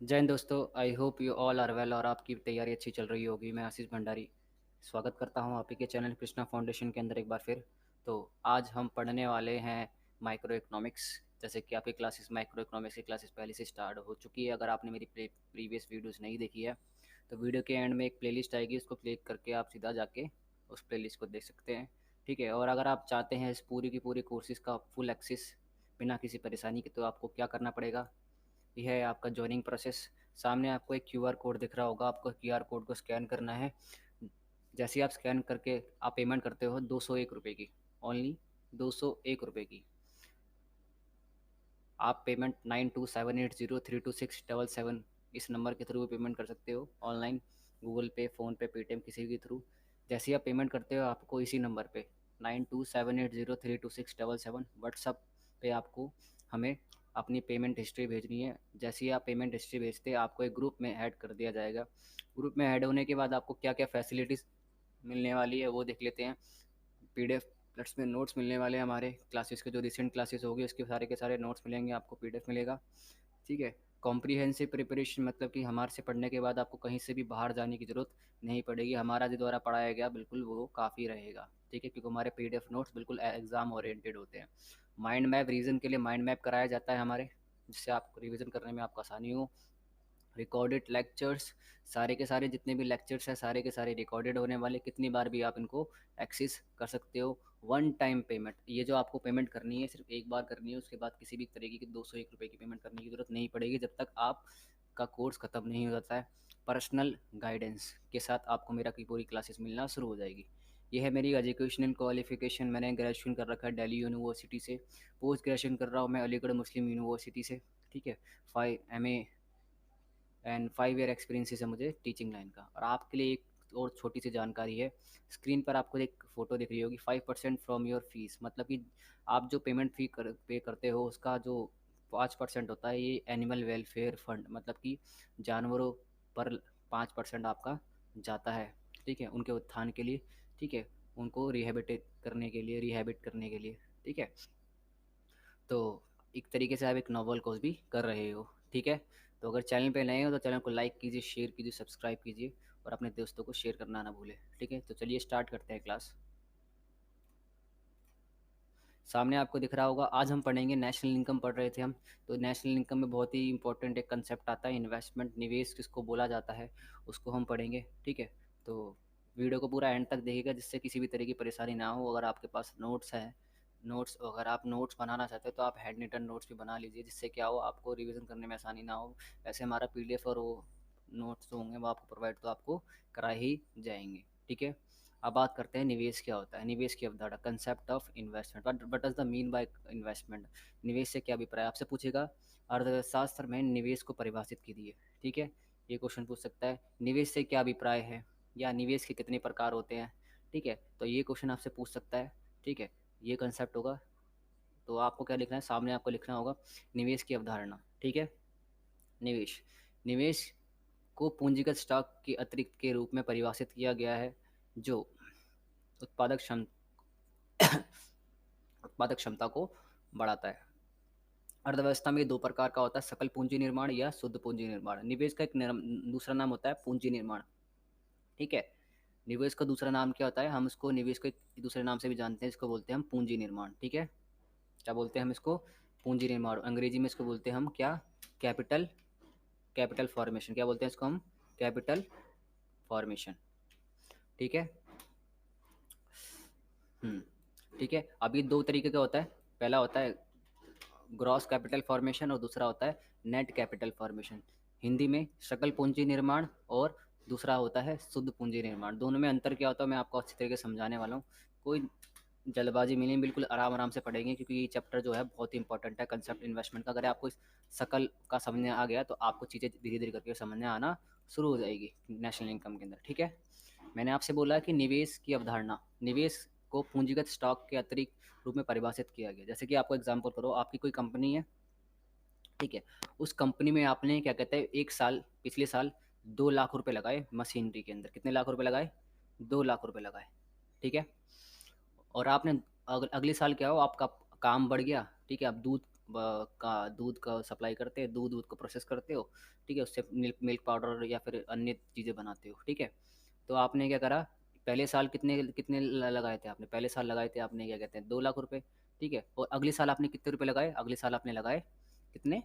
जय हिंद दोस्तों। I hope you all are well और आपकी तैयारी अच्छी चल रही होगी। मैं आशीष भंडारी स्वागत करता हूं आप ही के चैनल कृष्णा फाउंडेशन के अंदर एक बार फिर। तो आज हम पढ़ने वाले हैं माइक्रो इकोनॉमिक्स। जैसे कि आपकी क्लासेस माइक्रो इकोनॉमिक्स की क्लासेस पहले से स्टार्ट हो चुकी है। अगर आपने मेरी प्रीवियस वीडियोस नहीं देखी है तो वीडियो के एंड में एक प्लेलिस्ट आएगी, उसको क्लिक करके आप सीधा जाके उस प्लेलिस्ट को देख सकते हैं। ठीक है। और अगर आप चाहते हैं इस पूरी की पूरी कोर्सेज़ का फुल एक्सेस बिना किसी परेशानी के, तो आपको क्या करना पड़ेगा। यह है आपका जॉइनिंग प्रोसेस। सामने आपको एक क्यूआर कोड दिख रहा होगा, आपको क्यूआर कोड को स्कैन करना है। जैसे ही आप स्कैन करके आप पेमेंट करते हो 201 रुपये की, ओनली 201 रुपये की आप पेमेंट 9278032677 इस नंबर के थ्रू पेमेंट कर सकते हो ऑनलाइन, गूगल पे, फ़ोनपे, पेटीएम, किसी के थ्रू। जैसे ही आप पेमेंट करते हो आपको इसी नंबर पे 9278032677 व्हाट्सअप पे आपको हमें अपनी पेमेंट हिस्ट्री भेजनी है। जैसे ही आप पेमेंट हिस्ट्री भेजते हैं आपको एक ग्रुप में ऐड कर दिया जाएगा। ग्रुप में ऐड होने के बाद आपको क्या क्या फैसिलिटीज़ मिलने वाली है वो देख लेते हैं। पीडीएफ प्लस में नोट्स मिलने वाले हैं। हमारे क्लासेस के जो रिसेंट क्लासेस होगी उसके सारे के सारे नोट्स मिलेंगे, आपको पीडीएफ मिलेगा। ठीक है। कॉम्प्रिहेंसिव प्रिपरेशन मतलब कि हमारे से पढ़ने के बाद आपको कहीं से भी बाहर जाने की ज़रूरत नहीं पड़ेगी। हमारा जो द्वारा पढ़ाया गया बिल्कुल वो काफ़ी रहेगा। ठीक है, क्योंकि हमारे पीडीएफ नोट्स बिल्कुल एग्ज़ाम ओरिएंटेड होते हैं। माइंड मैप रीजन के लिए माइंड मैप कराया जाता है हमारे, जिससे आपको रिवीजन करने में आपको आसानी हो। रिकॉर्डेड लेक्चर्स, सारे के सारे जितने भी लेक्चर्स हैं सारे के सारे रिकॉर्डेड होने वाले, कितनी बार भी आप इनको एक्सेस कर सकते हो। वन टाइम पेमेंट, ये जो आपको पेमेंट करनी है सिर्फ एक बार करनी है, उसके बाद किसी भी तरीके की 201 रुपये की पेमेंट करने की ज़रूरत नहीं पड़ेगी जब तक आप का कोर्स ख़त्म नहीं हो जाता है। पर्सनल गाइडेंस के साथ आपको मेरा की पूरी क्लासेस मिलना शुरू हो जाएगी। ये है मेरी एजुकेशनल क्वालिफिकेशन। मैंने ग्रेजुएशन कर रखा है दिल्ली यूनिवर्सिटी से। पोस्ट ग्रेजुएशन कर रहा हूँ मैं अलीगढ़ मुस्लिम यूनिवर्सिटी से। ठीक है। 5 MA एंड 5 ईयर एक्सपीरियंस है मुझे टीचिंग लाइन का। और आपके लिए एक और छोटी सी जानकारी है। स्क्रीन पर आपको एक फ़ोटो दिख रही होगी, 5% फ्रॉम योर फीस, मतलब कि आप जो पेमेंट फ़ी पे करते हो उसका जो 5% होता है ये एनिमल वेलफेयर फंड, मतलब कि जानवरों पर 5% आपका जाता है। ठीक है, उनके उत्थान के लिए। ठीक है, उनको रिहेबिट करने के लिए। ठीक है। तो एक तरीके से आप एक नॉवल कोर्स भी कर रहे हो। ठीक है। तो अगर चैनल पे नए हो तो चैनल को लाइक कीजिए, शेयर कीजिए, सब्सक्राइब कीजिए और अपने दोस्तों को शेयर करना ना भूलें। ठीक है, तो चलिए स्टार्ट करते हैं क्लास। सामने आपको दिख रहा होगा आज हम पढ़ेंगे नेशनल इनकम पढ़ रहे थे हम। तो नेशनल इनकम में बहुत ही इंपॉर्टेंट एक कंसेप्ट आता है इन्वेस्टमेंट, निवेश किसको बोला जाता है, उसको हम पढ़ेंगे। ठीक है। तो वीडियो को पूरा एंड तक देखिएगा जिससे किसी भी तरह की परेशानी ना हो। अगर आपके पास नोट्स है, नोट्स अगर आप नोट्स बनाना चाहते हो तो आप हैंड रिटन नोट्स भी बना लीजिए, जिससे क्या हो आपको रिवीजन करने में आसानी ना हो। वैसे हमारा पीडीएफ और वो नोट्स जो होंगे वो आपको प्रोवाइड तो आपको करा ही जाएंगे। ठीक है। अब बात करते हैं निवेश क्या होता है। निवेश की अवधारणा, concept of investment, what does the mean by investment. निवेश से क्या अभिप्राय आपसे पूछेगा। अर्थशास्त्र में निवेश को परिभाषित कीजिए। ठीक है, ये क्वेश्चन पूछ सकता है। निवेश से क्या अभिप्राय है, या निवेश के कितने प्रकार होते हैं। ठीक है, तो ये क्वेश्चन आपसे पूछ सकता है। ठीक है, ये कंसेप्ट होगा। तो आपको क्या लिखना है, सामने आपको लिखना होगा निवेश की अवधारणा। ठीक है। निवेश, निवेश को पूंजीगत स्टॉक के अतिरिक्त के रूप में परिभाषित किया गया है जो उत्पादक क्षम उत्पादक क्षमता को बढ़ाता है। अर्थव्यवस्था में दो प्रकार का होता है, सकल पूंजी निर्माण या शुद्ध पूंजी निर्माण। निवेश का एक दूसरा नाम होता है पूंजी निर्माण। ठीक है। निवेश का दूसरा नाम क्या होता है, हम इसको निवेश को एक दूसरे नाम से भी जानते हैं, इसको बोलते हैं हम पूंजी निर्माण। ठीक है। क्या बोलते हैं हम इसको, पूंजी निर्माण। अंग्रेजी में इसको बोलते हैं हम क्या, कैपिटल, कैपिटल फॉर्मेशन। क्या बोलते हैं इसको हम, कैपिटल फॉर्मेशन। ठीक है। ठीक है। अब ये दो तरीके का होता है। पहला होता है ग्रॉस कैपिटल फॉर्मेशन और दूसरा होता है नेट कैपिटल फॉर्मेशन। हिंदी में सकल पूंजी निर्माण और दूसरा होता है शुद्ध पूंजी निर्माण। दोनों में अंतर क्या होता है मैं आपको अच्छी तरीके से समझाने वाला हूँ। कोई जल्दबाजी में नहीं, बिल्कुल आराम आराम से पढ़ेंगे, क्योंकि ये चैप्टर जो है बहुत ही इंपॉर्टेंट है कंसेप्ट इन्वेस्टमेंट का। अगर आपको इस सकल का समझ आ गया तो आपको चीज़ें धीरे धीरे करके समझ में आना शुरू हो जाएगी नेशनल इनकम के अंदर। ठीक है। मैंने आपसे बोला कि निवेश की अवधारणा, निवेश को पूंजीगत स्टॉक के अतिरिक्त रूप में परिभाषित किया गया। जैसे कि आपको एग्जांपल करो, आपकी कोई कंपनी है। ठीक है। उस कंपनी में आपने क्या कहते हैं एक साल, पिछले साल 2 लाख रुपए लगाए मशीनरी के अंदर। कितने लाख रुपए लगाए, 2 लाख रुपए लगाए। ठीक है। और आपने अगले साल क्या हो, आपका काम बढ़ गया। ठीक है, अब दूध का दूध का सप्लाई करते हैं, दूध दूध को प्रोसेस करते हो, ठीक है, उससे मिल्क मिल्क पाउडर या फिर अन्य चीज़ें बनाते हो, ठीक है। तो आपने क्या करा, पहले साल कितने कितने लगाए थे आपने, पहले साल लगाए थे आपने क्या कहते हैं 2 लाख रुपए, ठीक है, और अगले साल आपने कितने रुपए लगाए, अगले साल आपने लगाए कितने,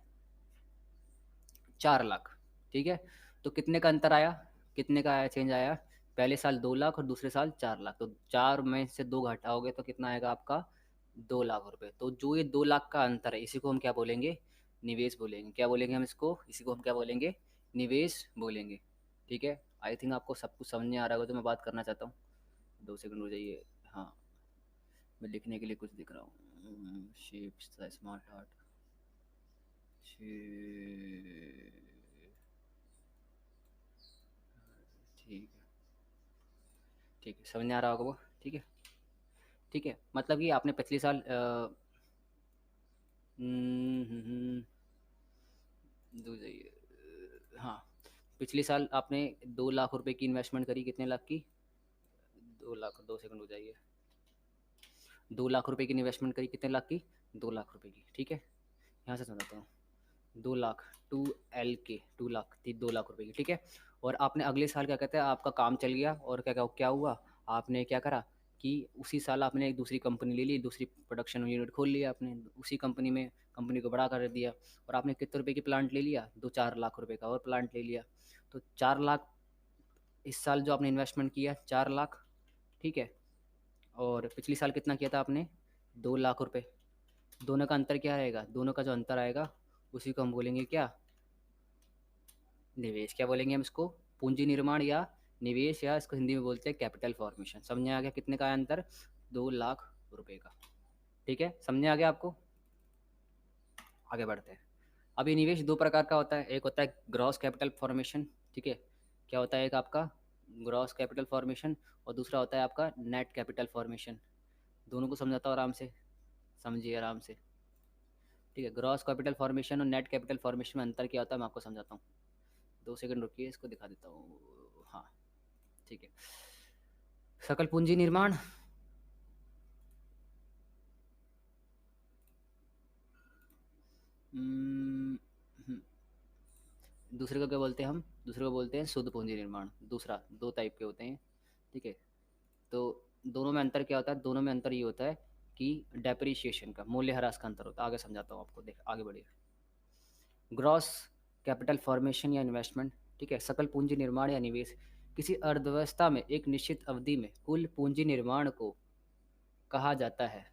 4 लाख, ठीक है। तो कितने का अंतर आया, कितने का आया, चेंज आया, पहले साल 2 लाख और दूसरे साल 4 लाख, तो 4 में से 2 घटाओगे तो कितना आएगा आपका, 2 लाख रुपए। तो जो ये 2 लाख का अंतर है इसी को हम क्या बोलेंगे, निवेश बोलेंगे। क्या बोलेंगे हम इसको, इसी को हम क्या बोलेंगे, निवेश बोलेंगे, ठीक है। आई थिंक आपको सब कुछ समझ में आ रहा होगा, तो मैं बात करना चाहता हूँ, 2 सेकंड हो जाइए। हाँ, मैं लिखने के लिए कुछ दिख रहा हूँ, शेप्स स्मार्ट हार्ट, ठीक है, ठीक है, समझ में आ रहा होगा वो, ठीक है, ठीक है। मतलब कि आपने पिछले साल हम्म, हम्म, हम्म, हाँ, पिछले साल आपने 2 लाख रुपए की इन्वेस्टमेंट करी, कितने लाख की, 2 लाख, 2 सेकंड हो जाइए, 2 लाख रुपए की इन्वेस्टमेंट करी, कितने लाख की, 2 लाख रुपए की, ठीक है। यहाँ से समझाता हूँ, 2 लाख, 2 LK, 2 लाख थी, 2 लाख रुपए की, ठीक है। और आपने अगले साल क्या कहते हैं, आपका काम चल गया और क्या क्या क्या हुआ, आपने क्या करा कि उसी साल आपने एक दूसरी कंपनी ले ली, दूसरी प्रोडक्शन यूनिट खोल लिया आपने उसी कंपनी में, कंपनी को बड़ा कर दिया, और आपने कितने रुपए की प्लांट ले लिया, 2-4 लाख रुपए का और प्लांट ले लिया। तो 4 लाख इस साल जो आपने इन्वेस्टमेंट किया, 4 लाख, ठीक है। और पिछली साल कितना किया था आपने, 2 लाख रुपए। दोनों का अंतर क्या रहेगा, दोनों का जो अंतर आएगा उसी को हम बोलेंगे क्या, निवेश। क्या बोलेंगे हम इसको, पूंजी निर्माण या निवेश, या इसको हिंदी में बोलते हैं कैपिटल फॉर्मेशन। समझ में आ गया कितने का है अंतर, 2 लाख रुपए का, ठीक है, समझ में आ गया आपको। आगे बढ़ते हैं। अभी निवेश दो प्रकार का होता है, एक होता है ग्रॉस कैपिटल फॉर्मेशन, ठीक है, क्या होता है, एक आपका ग्रॉस कैपिटल फॉर्मेशन और दूसरा होता है आपका नेट कैपिटल फॉर्मेशन। दोनों को समझाता हूँ आराम से, समझिए आराम से, ठीक है। ग्रॉस कैपिटल फॉर्मेशन और नेट कैपिटल फॉर्मेशन में अंतर क्या होता है मैं आपको समझाता हूँ। 2 सेकंड रुकिए, इसको दिखा देता हूँ, हाँ, ठीक है। सकल पूंजी निर्माण, हम्म, हम्म, दूसरे को क्या बोलते हैं हम, दूसरे को बोलते हैं शुद्ध पूंजी निर्माण। दूसरा, दो टाइप के होते हैं, ठीक है। तो दोनों में अंतर क्या होता है, दोनों में अंतर ये होता है कि डेप्रिसिएशन का, मूल्यह्रास का अंतर होता है। आगे समझाता हूँ आपको, देख आगे बढ़िए। ग्रॉस कैपिटल फॉर्मेशन या इन्वेस्टमेंट, ठीक है, सकल पूंजी निर्माण या निवेश, किसी अर्थव्यवस्था में एक निश्चित अवधि में कुल पूंजी निर्माण को कहा जाता है।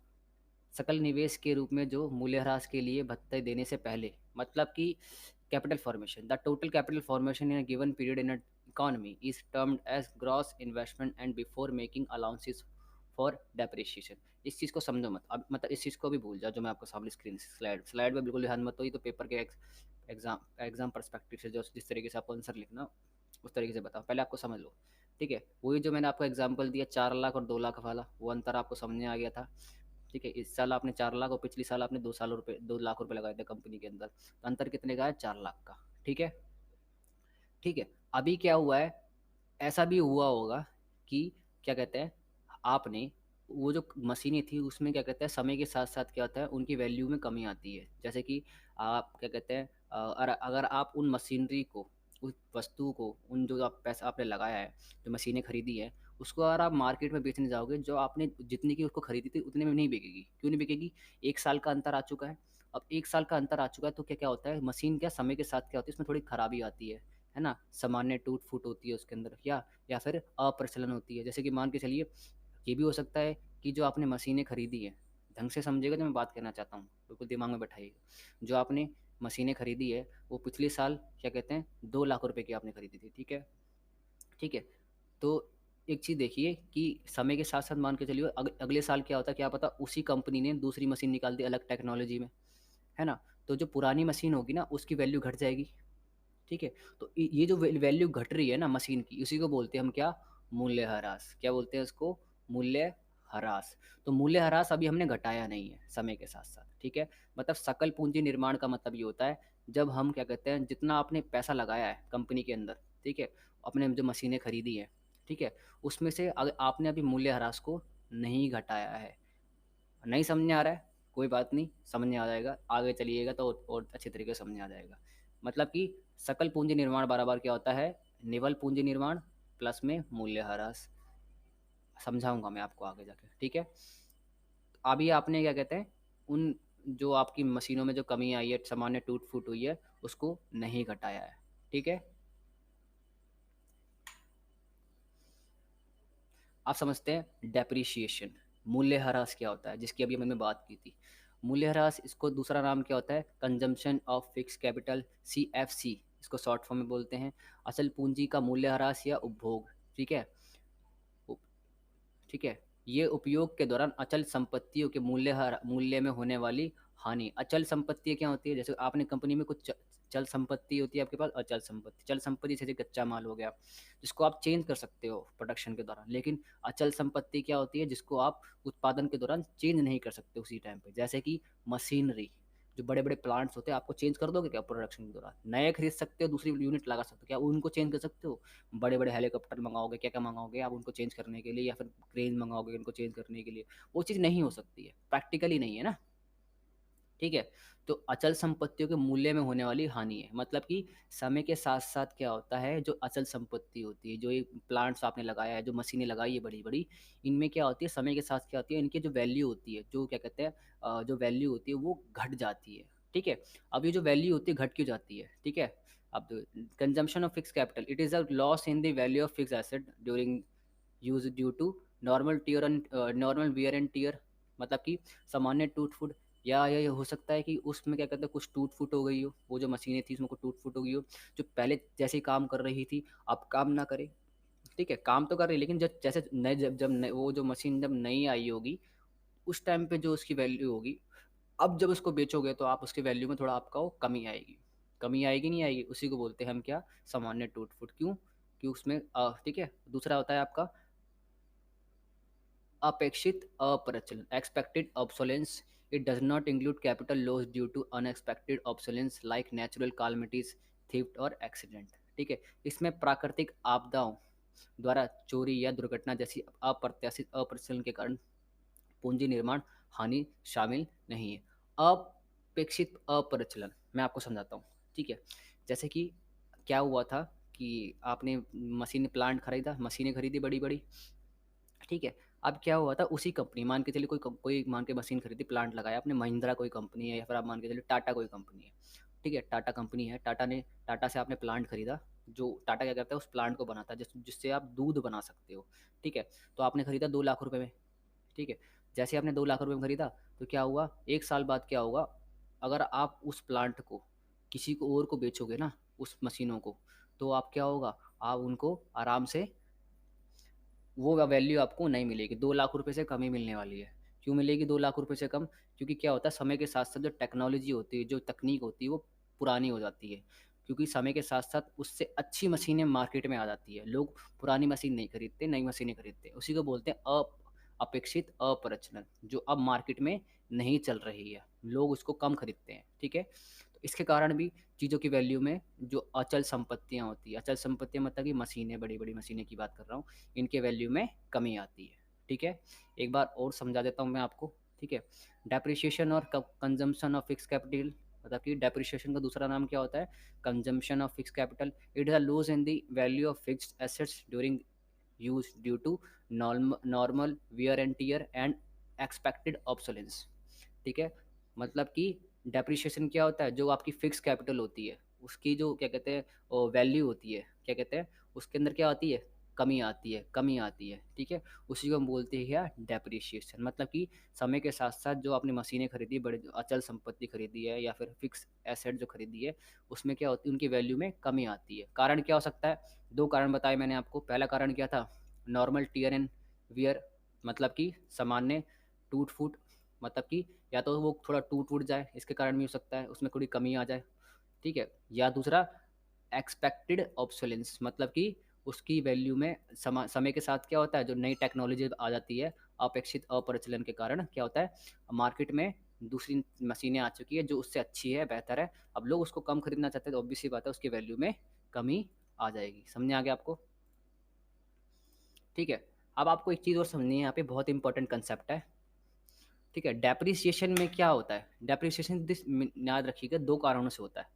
सकल निवेश के रूप में जो मूल्यह्रास के लिए भत्ते देने से पहले, मतलब कि capital formation, the total capital formation in a given period in a economy is termed as gross investment and before making allowances for depreciation. इस चीज़ को समझो मत, अब मतलब इस चीज़ को भी भूल जाओ, जो मैं आपको सामने स्क्रीन स्लाइड स्लाइड में बिल्कुल ध्यान मत हो, ये तो पेपर के एग्जाम एग्जाम परस्पेक्टिव से जो जिस तरीके से आपको आंसर लिखना उस तरीके से बताओ, पहले आपको समझ लो, ठीक है। वही जो मैंने आपको एग्जाम्पल दिया 4 लाख और 2 लाख वाला, वो अंतर आपको समझ में आ गया था, ठीक है। इस साल आपने 4 लाख और पिछले साल आपने 2 साल रुपए 2 लाख रुपए लगाए थे कंपनी के अंदर, तो अंतर कितने का है, 4 लाख का, ठीक है, ठीक है। अभी क्या हुआ है, ऐसा भी हुआ होगा कि क्या कहते हैं, आपने वो जो मशीनें थी उसमें क्या कहते हैं समय के साथ साथ क्या होता है उनकी वैल्यू में कमी आती है। जैसे कि आप क्या कहते हैं, अगर आप उन मशीनरी को, उस वस्तु को, उन जो आप पैसा आपने लगाया है, जो मशीनें खरीदी है, उसको अगर आप मार्केट में बेचने जाओगे, जो आपने जितनी की उसको खरीदी थी उतने में नहीं बिकेगी। क्यों नहीं बिकेगी, 1 साल का अंतर आ चुका है। अब 1 साल का अंतर आ चुका है तो क्या क्या होता है, मशीन क्या समय के साथ क्या होती है, उसमें थोड़ी खराबी आती है ना, सामान्य टूट फूट होती है उसके अंदर, या फिर अप्रचलन होती है। जैसे कि मान के चलिए, ये भी हो सकता है कि जो आपने मशीनें खरीदी है, ढंग से समझिएगा जो मैं बात करना चाहता हूँ, बिल्कुल दिमाग में बैठाइएगा, जो आपने मशीनें खरीदी है वो पिछले साल क्या कहते हैं 2 लाख रुपए की आपने खरीदी थी, ठीक है, ठीक है। तो एक चीज़ देखिए कि समय के साथ साथ मान के चलिए अगले साल क्या होता है, क्या पता उसी कंपनी ने दूसरी मशीन निकाल दी अलग टेक्नोलॉजी में, है ना, तो जो पुरानी मशीन होगी ना उसकी वैल्यू घट जाएगी, ठीक है। तो ये जो वैल्यू घट रही है ना मशीन की, उसी को बोलते हैं हम क्या, मूल्यह्रास। क्या बोलते हैं उसको, मूल्यह्रास। तो मूल्यह्रास अभी हमने घटाया नहीं है समय के साथ साथ, ठीक है। मतलब सकल पूंजी निर्माण का मतलब ये होता है, जब हम क्या कहते हैं जितना आपने पैसा लगाया है कंपनी के अंदर, ठीक है, अपने जो मशीनें खरीदी है, ठीक है, उसमें से अगर आपने अभी मूल्यह्रास को नहीं घटाया है, नहीं समझ में आ रहा है, कोई बात नहीं, समझ में आ जाएगा, आगे चलिएगा तो और अच्छे तरीके से समझ में आ जाएगा। मतलब कि सकल पूंजी निर्माण बराबर क्या होता है, निवल पूंजी निर्माण प्लस में मूल्यह्रास। समझाऊंगा मैं आपको आगे जाके, ठीक है। अभी आपने क्या कहते हैं, उन जो आपकी मशीनों में जो कमी आई है, सामान्य टूट फूट हुई है, उसको नहीं घटाया है, ठीक है। आप समझते हैं डेप्रिशिएशन, मूल्यह्रास क्या होता है, जिसकी अभी हमने बात की थी। मूल्यह्रास, इसको दूसरा नाम क्या होता है, consumption of fix capital, CFC इसको शॉर्ट फॉर्म में बोलते हैं। अचल पूंजी का मूल्यह्रास या उपभोग, ठीक है। उप- ठीक है। ये उपयोग के दौरान अचल संपत्तियों के मूल्य में होने वाली हानि। अचल संपत्ति क्या होती है, जैसे आपने कंपनी में कुछ चल संपत्ति होती है आपके पास, अचल संपत्ति, चल संपत्ति जैसे कच्चा माल हो गया, जिसको आप चेंज कर सकते हो प्रोडक्शन के दौरान। लेकिन अचल संपत्ति क्या होती है, जिसको आप उत्पादन के दौरान चेंज नहीं कर सकते उसी टाइम पे, जैसे कि मशीनरी, जो बड़े बड़े प्लांट्स होते हैं, आपको चेंज कर दोगे क्या प्रोडक्शन के दौरान, नए खरीद सकते हो, दूसरी यूनिट लगा सकते हो, क्या उनको चेंज कर सकते हो। बड़े बड़े हेलीकॉप्टर मंगाओगे, क्या क्या मंगाओगे आप उनको चेंज करने के लिए, या फिर क्रेन मंगाओगे उनको चेंज करने के लिए, वो चीज़ नहीं हो सकती है, प्रैक्टिकली नहीं है ना, ठीक है। तो अचल संपत्तियों के मूल्य में होने वाली हानि है, मतलब कि समय के साथ साथ क्या होता है, जो अचल संपत्ति होती है, जो ये प्लांट्स आपने लगाया है, जो मशीनें लगाई है बड़ी बड़ी, इनमें क्या होती है, समय के साथ क्या होती है, इनकी जो वैल्यू होती है, जो क्या कहते हैं, जो वैल्यू होती है वो घट जाती है, ठीक है। अब ये जो वैल्यू होती है घट क्यों जाती है, ठीक है। अब consumption of fix capital, it is a loss in the value of fix asset during use due to normal wear and tear, मतलब कि सामान्य टूट फूट, या ये हो सकता है कि उसमें क्या कहते हैं कुछ टूट फूट हो गई हो, वो जो मशीनें थी उसमें कुछ टूट फूट हो गई हो, जो पहले जैसे काम कर रही थी अब काम ना करे, ठीक है। काम तो कर रही है, लेकिन जब जैसे नए जब जब नए, वो जो मशीन जब नई आई होगी, उस टाइम पे जो उसकी वैल्यू होगी, अब जब उसको बेचोगे तो आप उसकी वैल्यू में थोड़ा आपका वो कमी आएगी। कमी आएगी, नहीं आएगी, उसी को बोलते हैं हम क्या, सामान्य टूट फूट। क्यों, कि उसमें ठीक है। दूसरा होता है आपका अपेक्षित अप्रचलन, expected obsolescence, it does not include capital loss due to unexpected obsolescence like natural calamities, theft और एक्सीडेंट, ठीक है। इसमें प्राकृतिक आपदाओं द्वारा चोरी या दुर्घटना जैसी अप्रत्याशित अप्रचलन के कारण पूंजी निर्माण हानि शामिल नहीं है। अपेक्षित अप्रचलन मैं आपको समझाता हूँ, ठीक है। जैसे कि क्या हुआ था कि आपने मशीन प्लांट खरीदा, मशीनें खरीदी बड़ी बड़ी, ठीक है। अब क्या हुआ था, उसी कंपनी, मान के चलिए कोई मान के मशीन खरीदी, प्लांट लगाया आपने, महिंद्रा कोई कंपनी है, या फिर आप मान के चलिए टाटा कोई कंपनी है, ठीक है। टाटा कंपनी है, टाटा से आपने प्लांट खरीदा। जो टाटा क्या करता है, उस प्लांट को बनाता है जिससे आप दूध बना सकते हो, ठीक है। तो आपने खरीदा 2 लाख रुपए में, ठीक है। जैसे आपने 2 लाख रुपए में खरीदा, तो क्या हुआ, 1 साल बाद क्या होगा, अगर आप उस प्लांट को किसी को और को बेचोगे ना, उस मशीनों को, तो आप क्या होगा, आप उनको आराम से वो वैल्यू आपको नहीं मिलेगी, 2 लाख रुपए से कम ही मिलने वाली है। क्यों मिलेगी 2 लाख रुपए से कम, क्योंकि क्या होता है, समय के साथ साथ जो टेक्नोलॉजी होती है, जो तकनीक होती है, वो पुरानी हो जाती है। क्योंकि समय के साथ साथ उससे अच्छी मशीनें मार्केट में आ जाती है, लोग पुरानी मशीन नहीं खरीदते, नई मशीनें खरीदते, उसी को बोलते हैं अपेक्षित अप्रचलन, जो अब मार्केट में नहीं चल रही है, लोग उसको कम खरीदते हैं, ठीक है। तो इसके कारण भी चीज़ों की वैल्यू में जो अचल संपत्तियाँ होती है, अचल संपत्तियाँ मतलब कि मशीनें, बड़ी बड़ी मशीनें की बात कर रहा हूँ, इनके वैल्यू में कमी आती है, ठीक है। एक बार और समझा देता हूँ मैं आपको, ठीक है। डेप्रिसिएशन और कंजम्पशन ऑफ फिक्स कैपिटल, मतलब कि डेप्रिसिएशन का दूसरा नाम क्या होता है, consumption of fix capital, it is a lose in the value of fixed assets during use due to normal wear and tear and expected obsolescence, ठीक है। मतलब कि डेप्रिसिएशन क्या होता है, जो आपकी फिक्स कैपिटल होती है, उसकी जो क्या कहते हैं वैल्यू होती है, क्या कहते हैं, उसके अंदर क्या आती है, कमी आती है, कमी आती है, ठीक है। उसी को हम बोलते हैं क्या, डेप्रिसिएशन। मतलब कि समय के साथ साथ जो आपने मशीनें खरीदी, बड़े जो अचल संपत्ति खरीदी है, या फिर फिक्स एसेट जो खरीदी है, उसमें क्या होती है, उनकी वैल्यू में कमी आती है। कारण क्या हो सकता है, 2 कारण बताए मैंने आपको। पहला कारण क्या था, नॉर्मल टीयर एंड वियर, मतलब कि सामान्य टूट फूट, मतलब कि या तो वो थोड़ा टूट फूट जाए, इसके कारण भी हो सकता है, उसमें थोड़ी कमी आ जाए, ठीक है। या दूसरा एक्सपेक्टेड ऑब्सोलेंस, मतलब कि उसकी वैल्यू में समय के साथ क्या होता है, जो नई टेक्नोलॉजी आ जाती है, अपेक्षित अप्रचलन के कारण क्या होता है, मार्केट में दूसरी मशीनें आ चुकी है जो उससे अच्छी है, बेहतर है, अब लोग उसको कम खरीदना चाहते हैं, तो ऑब्वियस सी बात है उसकी वैल्यू में कमी आ जाएगी। समझने आ गया आपको, ठीक है। अब आपको एक चीज़ और समझनी है, यहाँ पे बहुत इंपॉर्टेंट कंसेप्ट है, ठीक है। डेप्रिसिएशन में क्या होता है, डेप्रिसिएशन दिस याद रखिएगा दो कारणों से होता है।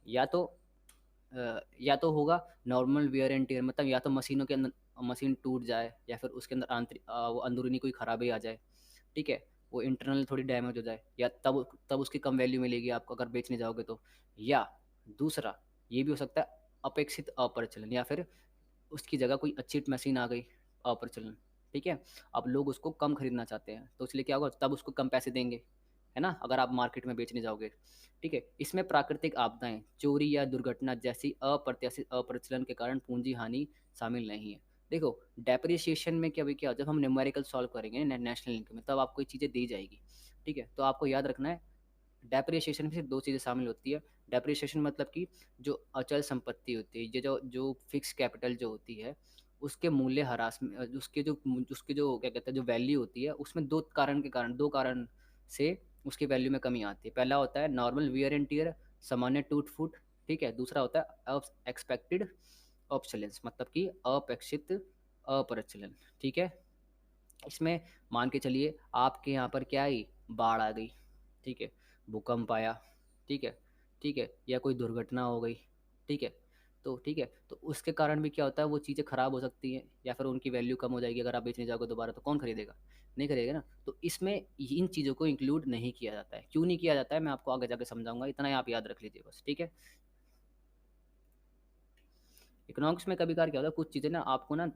या तो या तो होगा नॉर्मल वियर एंड टियर, मतलब या तो मशीनों के अंदर मशीन टूट जाए, या फिर उसके अंदर आंतरिक वो अंदरूनी कोई खराबी आ जाए, ठीक है, वो इंटरनल थोड़ी डैमेज हो जाए, या तब तब उसकी कम वैल्यू मिलेगी आपको अगर बेचने जाओगे तो। या दूसरा ये भी हो सकता है अपेक्षित अप्रचलन, या फिर उसकी जगह कोई अच्छी मशीन आ गई अप्रचलन, ठीक है, अब लोग उसको कम खरीदना चाहते हैं, तो इसलिए क्या होगा, तब उसको कम पैसे देंगे, है ना, अगर आप मार्केट में बेचने जाओगे। ठीक है। इसमें प्राकृतिक आपदाएं, चोरी या दुर्घटना जैसी अप्रत्याशित अप्रचलन के कारण पूंजी हानि शामिल नहीं है। देखो, डेप्रिसिएशन में क्या, भी क्या जब हम न्यूमेरिकल सॉल्व करेंगे नेशनल इनकम में, तब आपको ये चीज़ें दी जाएगी। ठीक है, तो आपको याद रखना है डेप्रिसिएशन में सिर्फ दो चीज़ें शामिल होती है। डेप्रिसिएशन मतलब कि जो अचल संपत्ति होती है, ये जो जो फिक्स कैपिटल जो होती है, उसके मूल्य ह्रास में उसके जो क्या कहते हैं जो वैल्यू होती है, उसमें दो कारण से उसकी वैल्यू में कमी आती है। पहला होता है नॉर्मल वियर एंड टियर, सामान्य टूट फूट, ठीक है। दूसरा होता है एक्सपेक्टेड ऑब्सोलेंस, मतलब कि अपेक्षित अप्रचलन, ठीक है। इसमें मान के चलिए आपके यहाँ पर क्या आई, बाढ़ आ गई, ठीक है, भूकंप आया, ठीक है, ठीक है, या कोई दुर्घटना हो गई, ठीक है, तो ठीक है, तो उसके कारण भी क्या होता है, वो चीज़ें खराब हो सकती हैं, या फिर उनकी वैल्यू कम हो जाएगी। अगर आप बेचने जाओगे दोबारा तो कौन खरीदेगा, नहीं खरीदेगा ना। तो इसमें इन चीज़ों को इंक्लूड नहीं किया जाता है। क्यों नहीं किया जाता है, मैं आपको आगे जाके समझाऊंगा, इतना ही आप याद रख लीजिए बस, ठीक है। इकोनॉमिक्स में कभी कभार क्या होता है, कुछ चीज़ें ना आपको ना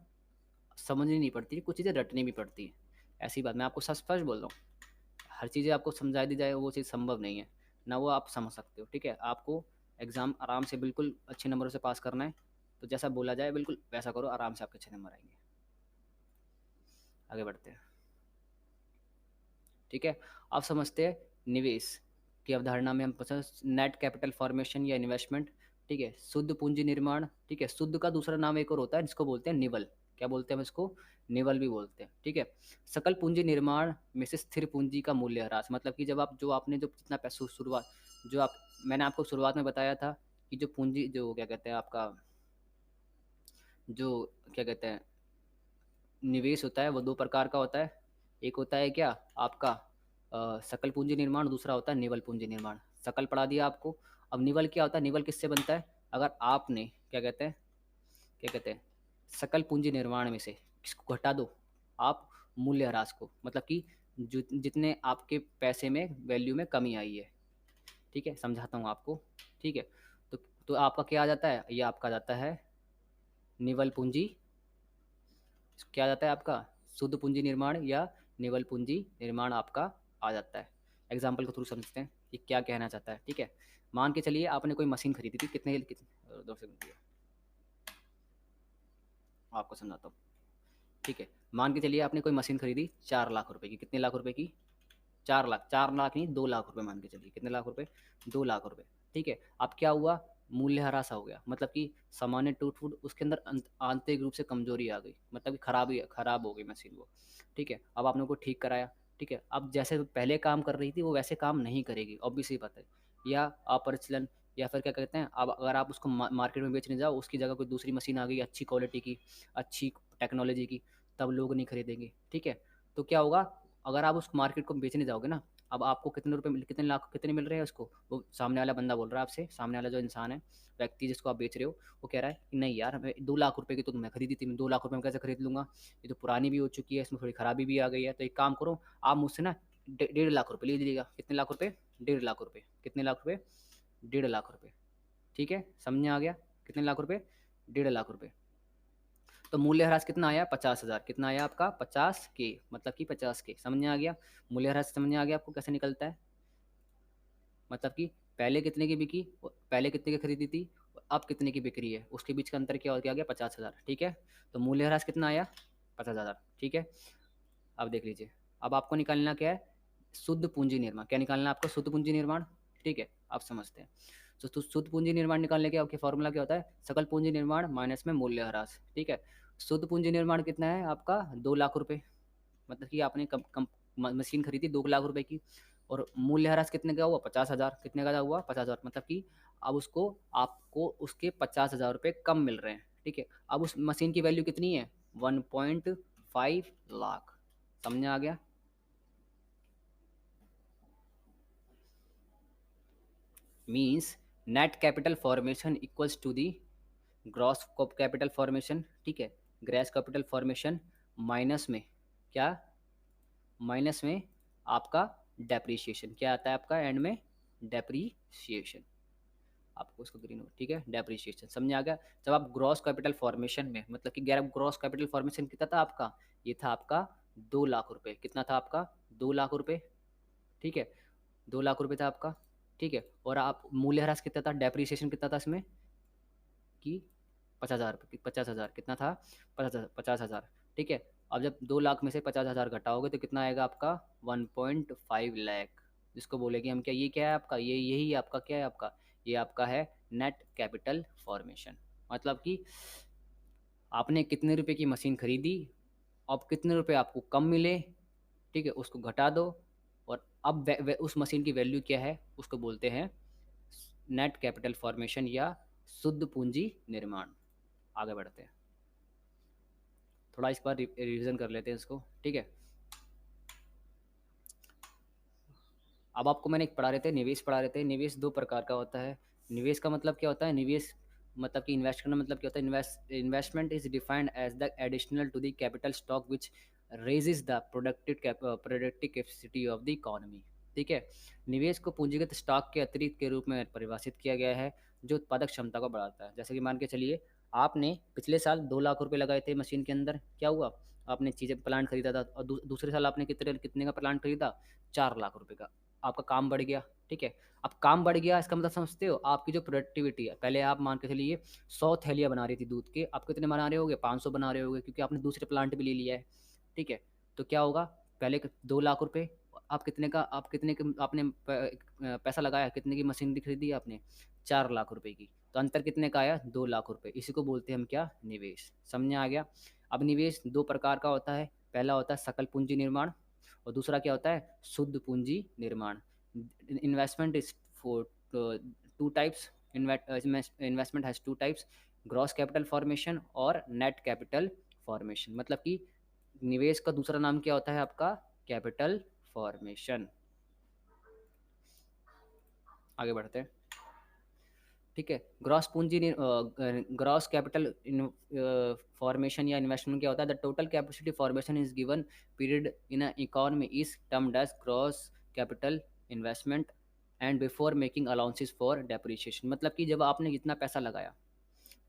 समझनी नहीं पड़ती, कुछ चीज़ें रटनी भी पड़ती है। ऐसी बात मैं आपको सच सच बोल रहा हूँ, हर चीज़ें आपको समझा दी जाए वो चीज़ संभव नहीं है, ना वो आप समझ सकते हो। ठीक है, आपको एग्ज़ाम आराम से बिल्कुल अच्छे नंबरों से पास करना है, तो जैसा बोला जाए बिल्कुल वैसा करो, आराम से आपके अच्छे नंबर आएंगे। आगे बढ़ते हैं। ठीक है, आप समझते हैं निवेश की अवधारणा में हम नेट कैपिटल फॉर्मेशन या इन्वेस्टमेंट, ठीक है, शुद्ध पूंजी निर्माण, ठीक है, शुद्ध का दूसरा नाम एक और होता है जिसको बोलते हैं निवल, क्या बोलते हैं हम इसको, निवल भी बोलते हैं। ठीक है, सकल पूंजी निर्माण में से स्थिर पूंजी का मूल्य ह्रास, मतलब कि जब आप जो आपने जो जितना पैसा शुरुआत, जो आप मैंने आपको शुरुआत में बताया था कि जो पूंजी जो क्या कहते हैं आपका, जो क्या कहते हैं निवेश होता है वो दो प्रकार का होता है। एक होता है क्या आपका सकल पूंजी निर्माण, दूसरा होता है निवल पूंजी निर्माण। सकल पढ़ा दिया आपको। अब निवल क्या होता है, निवल किससे बनता है, अगर आपने क्या कहते हैं सकल पूंजी निर्माण में से किसको घटा दो, आप मूल्य ह्रास को, मतलब कि जितने आपके पैसे में वैल्यू में कमी आई है। ठीक है, समझाता हूँ आपको। ठीक है, तो आपका क्या आ जाता है, ये आपका आ जाता है निवल पूंजी, क्या आ जाता है आपका शुद्ध पूंजी निर्माण या निवल पूंजी निर्माण आपका आ जाता है। एग्जाम्पल के थ्रू समझते हैं कि क्या कहना चाहता है। ठीक है, मान के चलिए आपने कोई मशीन खरीदी थी, दो सेकंड दिया, आपको समझाता हूँ। ठीक है, मान के चलिए आपने कोई मशीन खरीदी 4 लाख रुपए की, कितने लाख रुपए की, 4 लाख, 4 लाख नहीं 2 लाख रुपए, मान के चलिए कितने लाख रुपए, 2 लाख रुपए। ठीक है, अब क्या हुआ, मूल्य ह्रास हो गया, मतलब कि सामान्य टूट फूट, उसके अंदर आंतरिक रूप से कमजोरी आ गई, मतलब कि खराब हो गई मशीन वो। ठीक है, अब आपने को ठीक कराया। ठीक है, अब जैसे पहले काम कर रही थी वो वैसे काम नहीं करेगी, ऑब्वियस ही बात है। या अपरिचलन, या फिर क्या कहते हैं, अब अगर आप उसको मार्केट में बेचने जाओ, उसकी जगह कोई दूसरी मशीन आ गई अच्छी क्वालिटी की, अच्छी टेक्नोलॉजी की, तब लोग नहीं खरीदेंगे। ठीक है, तो क्या होगा, अगर आप उस मार्केट को बेचने जाओगे ना, अब आपको कितने रुपए कितने लाख कितने मिल रहे हैं उसको, वो सामने वाला बंदा बोल रहा है आपसे, सामने वाला जो इंसान है, व्यक्ति जिसको आप बेच रहे हो, वो कह रहा है कि नहीं यार, हमें 2 लाख रुपए की तो मैं खरीदी थी, मैं 2 लाख रुपए में कैसे खरीद लूंगा, ये तो पुरानी भी हो चुकी है, इसमें थोड़ी खराबी भी आ गई है, तो एक काम करो, आप मुझसे ना 1.5 लाख रुपए ले लीजिएगा। कितने लाख रुपए, 1.5 लाख रुपए, कितने लाख रुपए, 1.5 लाख रुपए। ठीक है, समझ में आ गया, कितने लाख रुपए, 1.5 लाख रुपए। तो मूल्य ह्रास कितना आया, 50,000, कितना आया आपका 50 के, मतलब कि 50 के, समझ में आ गया। मूल्य ह्रास समझ में आ गया आपको कैसे निकलता है, मतलब कि पहले कितने की बिकी, पहले कितने की खरीदी थी, अब कितने की बिक रही है, उसके बीच का अंतर क्या गया, 50,000। ठीक है, तो मूल्य ह्रास कितना आया, 50,000। ठीक है, अब देख लीजिए, अब आपको निकालना क्या है, शुद्ध पूंजी निर्माण, क्या निकालना है आपको, शुद्ध पूंजी निर्माण। ठीक है, आप समझते हैं। तो शुद्ध पूंजी निर्माण निकालने के आपके फॉर्मूला क्या होता है, सकल पूंजी निर्माण माइनस में मूल्य ह्रास। ठीक है, शुद्ध पूंजी निर्माण कितना है आपका, 2 लाख रुपए, मतलब कि आपने मशीन खरीदी 2 लाख रुपए की, और मूल्य ह्रास कितने का हुआ, 50,000, कितने का हुआ, 50,000, मतलब कि अब उसको आपको उसके 50,000 रुपये कम मिल रहे हैं। ठीक है, अब उस मशीन की वैल्यू कितनी है, 1.5 लाख। समझ आ गया, means net capital formation equals to the gross capital formation, ठीक है, ग्रेस कैपिटल फॉर्मेशन माइनस में क्या, माइनस में आपका डेप्रीशिएशन, क्या आता है आपका एंड में, डेप्रीशिएशन, आपको उसको ग्रीन, ठीक है, डेप्रीशिएशन समझ आ गया। जब आप ग्रॉस कैपिटल फॉर्मेशन में, मतलब कि गैर ग्रॉस कैपिटल फॉर्मेशन कितना था आपका, ये था आपका 2 लाख रुपए, कितना था आपका 2 लाख रुपए, ठीक है, 2 लाख रुपए था आपका, ठीक है, और आप मूल्यह्रास कितना था, डेप्रीशिएशन कितना था इसमें कि 50,000, 50,000 कितना था, 50,000, ठीक है। अब जब 2 लाख में से 50,000 घटाओगे तो कितना आएगा आपका 1.5 लाख, जिसको बोलेंगे हम क्या, ये क्या है आपका, ये यही आपका क्या है आपका, ये आपका है नेट कैपिटल फॉर्मेशन। मतलब कि आपने कितने रुपए की मशीन खरीदी, अब कितने रुपए आपको कम मिले, ठीक है, उसको घटा दो, और अब उस मशीन की वैल्यू क्या है, उसको बोलते हैं नेट कैपिटल फॉर्मेशन या शुद्ध पूंजी निर्माण। आगे बढ़ते हैं, थोड़ा इस बार रिवीजन कर लेते हैं इसको, ठीक है। अब आपको मैंने एक पढ़ा रहे थे, निवेश पढ़ा रहे थे। निवेश दो प्रकार का होता है। निवेश का मतलब क्या होता है, निवेश मतलब कि इन्वेस्ट करना, मतलब क्या होता है, investment is defined as the additional to the capital stock which raises the productive capacity of the economy, ठीक है। निवेश को पूंजीगत स्टॉक के अतिरिक्त के रूप में परिभाषित किया गया है जो उत्पादक क्षमता को बढ़ाता है। जैसे कि मान के चलिए आपने पिछले साल 2 लाख रुपए लगाए थे मशीन के अंदर, क्या हुआ, आपने चीज़ें प्लांट खरीदा था, और दूसरे साल आपने कितने कितने का प्लांट खरीदा, 4 लाख रुपए का, आपका काम बढ़ गया, ठीक है। अब काम बढ़ गया इसका मतलब समझते हो, आपकी जो प्रोडक्टिविटी है, पहले आप मान के चलिए 100 थैलियाँ बना रही थी दूध के, आप कितने बना रहे होगे, 500 बना रहे होगे, क्योंकि आपने दूसरे प्लांट भी ले लिया है, ठीक है। तो क्या होगा, पहले 2 लाख रुपए, आप कितने का, आप कितने आपने पैसा लगाया, कितने की मशीनरी खरीदी आपने, 4 लाख रुपए की, तो अंतर कितने का आया, 2 लाख रुपए। इसी को बोलते हैं हम क्या, निवेश। समझ आ गया। अब निवेश दो प्रकार का होता है, पहला होता है सकल पूंजी निर्माण, और दूसरा क्या होता है, शुद्ध पूंजी निर्माण। Investment is for two types, investment has two types, gross capital formation और नेट कैपिटल फॉर्मेशन। मतलब कि निवेश का दूसरा नाम क्या होता है आपका, कैपिटल फॉर्मेशन। आगे बढ़ते हैं, ठीक है। ग्रॉस पूंजी, ग्रॉस कैपिटल फॉर्मेशन या इन्वेस्टमेंट क्या होता है, the total capacity formation is given period in a economy is termed as gross capital investment and before making allowances for depreciation. मतलब कि जब आपने जितना पैसा लगाया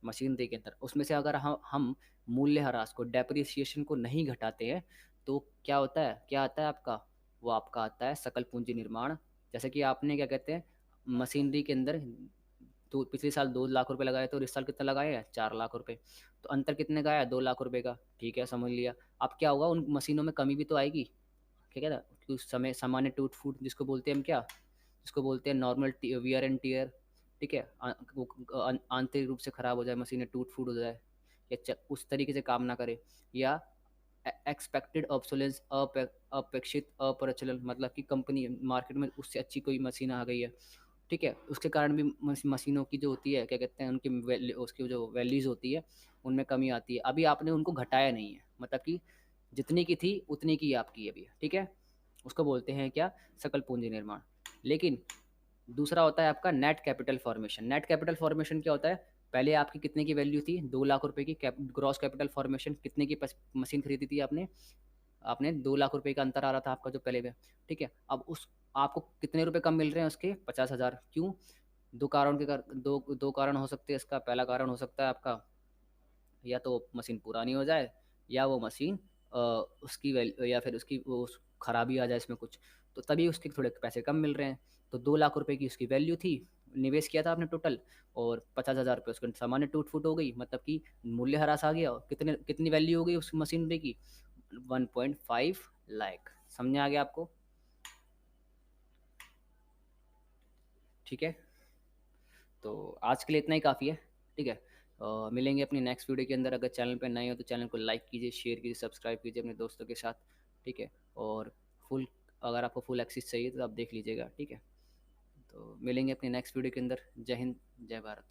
मशीनरी के अंदर, उसमें से अगर हम मूल्यह्रास को, डेप्रिसिएशन को नहीं घटाते हैं, तो क्या होता है, क्या आता है आपका, वो आपका आता है सकल पूंजी निर्माण। जैसे कि आपने क्या कहते हैं, मशीनरी के अंदर तो पिछले साल 2 लाख रुपए लगाए थे और इस साल कितना लगाए हैं, 4 लाख रुपए, तो अंतर कितने का आया, 2 लाख रुपए का, ठीक है, समझ लिया। अब क्या होगा, उन मशीनों में कमी भी तो आएगी, क्या कहता है कि उस समय सामान्य टूट फूट, जिसको बोलते हैं हम क्या, जिसको बोलते हैं नॉर्मल वियर एंड टीयर, ठीक है, आंतरिक रूप से खराब हो जाए, मशीनें टूट फूट हो जाए, या उस तरीके से काम ना करे, या एक्सपेक्टेड ऑब्सोलेंस, अपेक्षित अप्रचलन, मतलब कि कंपनी मार्केट में उससे अच्छी कोई मशीन आ गई है, ठीक है, उसके कारण भी मशीनों की जो होती है, क्या कहते हैं, उनकी उसकी जो वैल्यूज़ होती है उनमें कमी आती है। अभी आपने उनको घटाया नहीं है, मतलब कि जितनी की थी उतनी की आपकी अभी, ठीक है, उसको बोलते हैं क्या, सकल पूंजी निर्माण। लेकिन दूसरा होता है आपका net capital formation. Net capital formation क्या होता है, पहले आपकी कितने की वैल्यू थी, 2 लाख रुपए की, ग्रॉस कैपिटल फॉर्मेशन कितने की मशीन खरीदी थी आपने, आपने 2 लाख रुपए का अंतर आ रहा था आपका जो पहले में, ठीक है। अब उस आपको कितने रुपए कम मिल रहे हैं उसके, 50,000, क्यों, दो कारण हो सकते हैं इसका। पहला कारण हो सकता है आपका, या तो मशीन पुरानी हो जाए, या वो मशीन उसकी या फिर उसकी वो खराबी आ जाए इसमें कुछ, तो तभी उसके थोड़े पैसे कम मिल रहे हैं। तो 2 लाख रुपए की उसकी वैल्यू थी, निवेश किया था आपने टोटल, और 50,000 रुपये उसके सामान्य टूट फूट हो गई, मतलब कि मूल्यह्रास आ गया, और कितनी वैल्यू हो गई उस मशीनरी की, 1.5 लाख। समझ आ गया आपको, ठीक है। तो आज के लिए इतना ही काफ़ी है, ठीक है। मिलेंगे अपनी नेक्स्ट वीडियो के अंदर। अगर चैनल पे नए हो तो चैनल को लाइक कीजिए, शेयर कीजिए, सब्सक्राइब कीजिए अपने दोस्तों के साथ, ठीक है। और फुल, अगर आपको फुल एक्सेस चाहिए तो आप देख लीजिएगा, ठीक है। तो मिलेंगे अपनी नेक्स्ट वीडियो के अंदर। जय हिंद, जय भारत।